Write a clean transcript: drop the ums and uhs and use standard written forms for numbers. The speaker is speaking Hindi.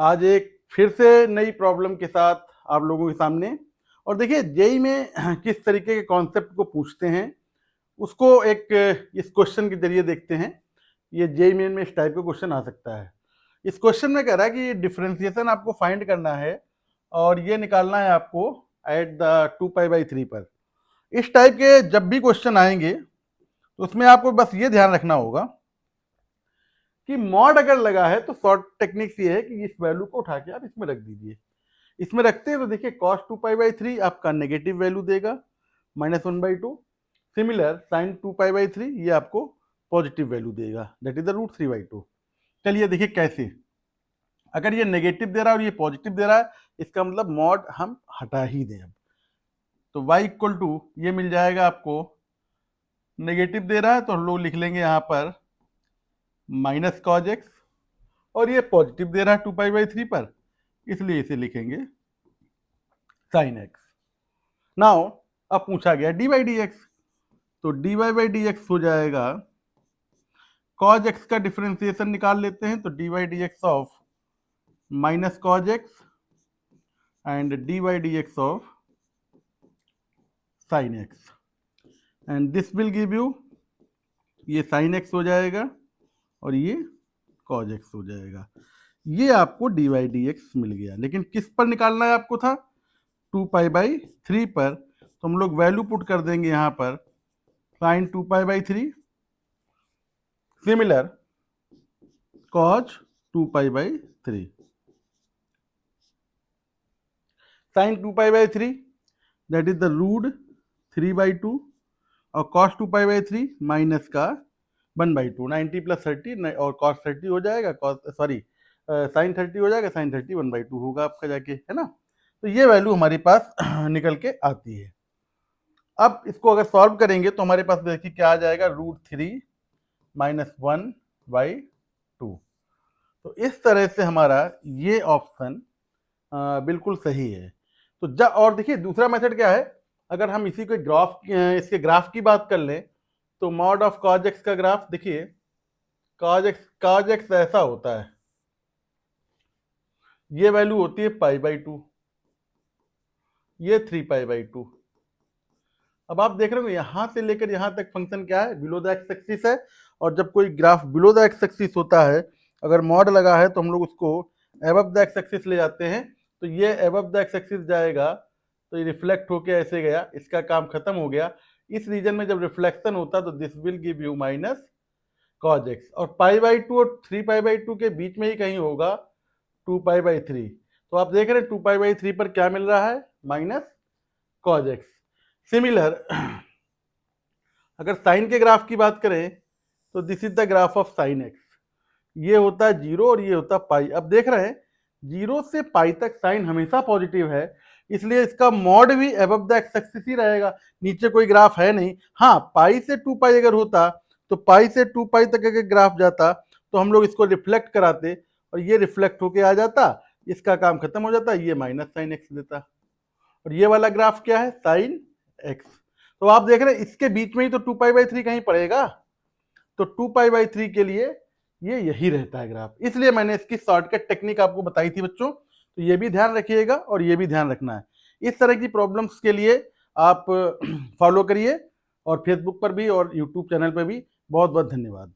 आज एक फिर से नई प्रॉब्लम के साथ आप लोगों के सामने। और देखिए जेई में किस तरीके के कॉन्सेप्ट को पूछते हैं उसको एक इस क्वेश्चन के जरिए देखते हैं। ये जेई मेन में इस टाइप का क्वेश्चन आ सकता है। इस क्वेश्चन में कह रहा है कि ये डिफरेंशिएशन आपको फाइंड करना है और ये निकालना है आपको एट द 2π/3 पर। इस टाइप के जब भी क्वेश्चन आएंगे तो उसमें आपको बस ये ध्यान रखना होगा कि मॉड अगर लगा है तो शॉर्ट टेक्निक्स ये है कि इस वैल्यू को उठा के आप इसमें रख दीजिए। इसमें रखते हैं तो देखिए cos 2π/3 आपका नेगेटिव वैल्यू देगा -1/2। सिमिलर sin 2π/3 ये आपको पॉजिटिव वैल्यू देगा दैट इज द √3/2। चलिए देखिए कैसे। अगर ये नेगेटिव दे रहा है और ये पॉजिटिव दे रहा है इसका मतलब मॉड हम हटा ही दें। अब तो y इक्वल टू ये मिल जाएगा आपको, नेगेटिव दे रहा है तो हम लोग लिख लेंगे यहाँ पर -cos x और ये पॉजिटिव दे रहा है 2π/3 पर, इसलिए इसे लिखेंगे sin x। नाउ अब पूछा गया dy/dx, तो dy/dx हो जाएगा cos x का डिफरेंशिएशन निकाल लेते हैं तो dy/dx of -cos x and dy/dx of sin x and this will give you, ये sin x हो जाएगा और ये cos x हो जाएगा। ये आपको dy/dx मिल गया। लेकिन किस पर निकालना है आपको था? 2π/3 पर। तो हम लोग वैल्यू पुट कर देंगे यहाँ पर sin 2π/3 similar cos 2π/3। sin 2π/3 that is the √3/2 और cos 2π/3 माइनस का 1/2। 90 + 30 और cos 30 हो जाएगा, sin 30 हो जाएगा, sin 30 1/2 होगा आपका जाके, है ना। तो ये वैल्यू हमारे पास निकल के आती है। अब इसको अगर सॉल्व करेंगे तो हमारे पास देखिए क्या आ जाएगा, √3 - 1/2। तो इस तरह से हमारा ये ऑप्शन बिल्कुल सही है। तो और देखिए दूसरा मेथड क्या है, अगर हम इसी को इसके ग्राफ की बात कर लें तो मॉड ऑफ cos x का ग्राफ देखिए, cos x ऐसा होता है, ये वैल्यू होती है π/2, ये 3π/2। अब आप देख रहे हो यहां से लेकर यहां तक फंक्शन क्या है, बिलो द एक्स एक्सिस है। और जब कोई graph below the x axis होता है, अगर मॉड लगा है तो हम लोग उसको एबव द एक्स एक्सिस ले जाते हैं। तो ये एबव द एक्स एक्सिस जाएगा तो ये रिफ्लेक्ट होके ऐसे गया, इसका काम खत्म हो गया। इस रीजन में जब रिफ्लेक्शन होता तो this will give you -cos x और π/2 और 3π/2 के बीच में ही कहीं होगा 2π/3। तो आप देख रहे हैं 2π/3 पर क्या मिल रहा है, -cos x। सिमिलर अगर साइन के ग्राफ की बात करें तो this is the graph of sin x। ये होता है 0 और ये होता है पाई। अब देख रहे हैं 0 से पाई तक साइन हमेशा पॉजिटिव है, इसलिए इसका मॉड भी एबव द एक्स एक्सिस ही रहेगा, नीचे कोई ग्राफ है नहीं। हाँ, पाई से 2π अगर होता तो पाई से 2π तक अगर ग्राफ जाता तो हम लोग इसको रिफ्लेक्ट कराते और ये रिफ्लेक्ट होके आ जाता, इसका काम खत्म हो जाता, ये -sin x देता। और ये वाला ग्राफ क्या है, sin x। तो आप देख रहे हैं इसके बीच में ही तो 2π/3 कहीं पड़ेगा, तो 2π/3 के लिए ये यही रहता है ग्राफ। इसलिए मैंने इसकी शॉर्टकट टेक्निक आपको बताई थी बच्चों, तो ये भी ध्यान रखिएगा और ये भी ध्यान रखना है। इस तरह की प्रॉब्लम्स के लिए आप फॉलो करिए और फेसबुक पर भी और यूट्यूब चैनल पर भी। बहुत बहुत धन्यवाद।